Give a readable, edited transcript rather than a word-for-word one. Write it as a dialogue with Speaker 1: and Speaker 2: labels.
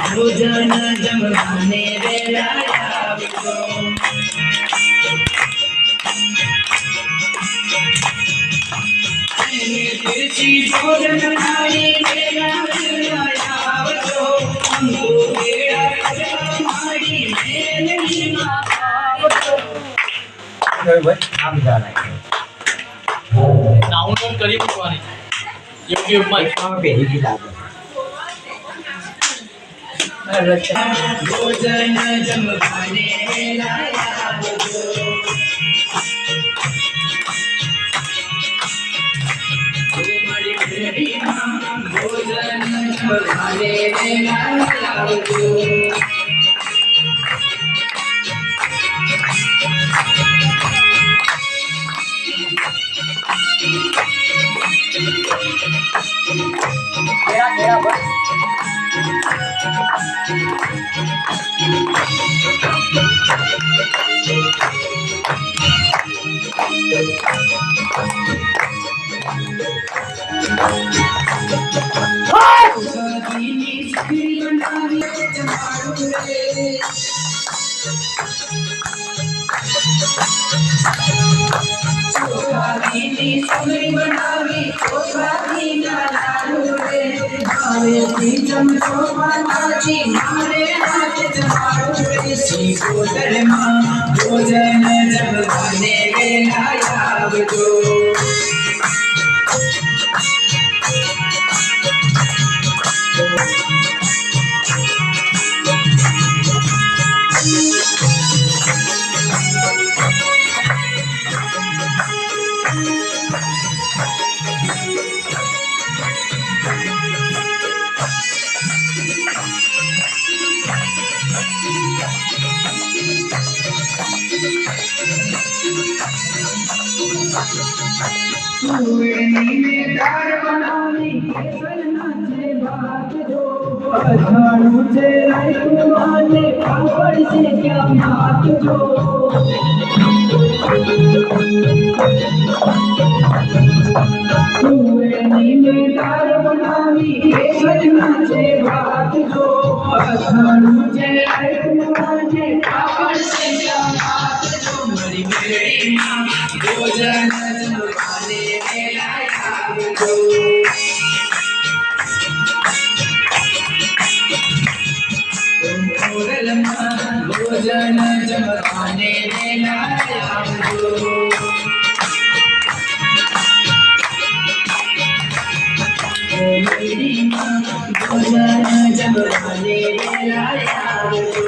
Speaker 1: ભોજન જમવાને વેલા આવજો તીર્થી ભોજન થાળી વેલા આવજો મારી મેલડીમાં આવજો ડાઉનલોડ કરી મૂકવાની YouTube માં પહેલી લાગે ભોજન જમવાને વેલા આવજો મારી મેલડીમાં ભોજન જમવાને વેલા આવજો ભોજન જમવાને વેલા આવજો અજાણું છે રાયતું અને પાપડ છે ક્યાં નાખજો તુવેરની મેં દાળ બનાવી કેસરના છે ભાતજો અજાણું છે રાયતું અને પાપડ છે ક્યાં નાખજો મારી મેળીમાં ભોજન જમવાને વેલા આવજો ભોજન જમવાને વેલા આવજો ભોજન જમવાને વેલા આવજો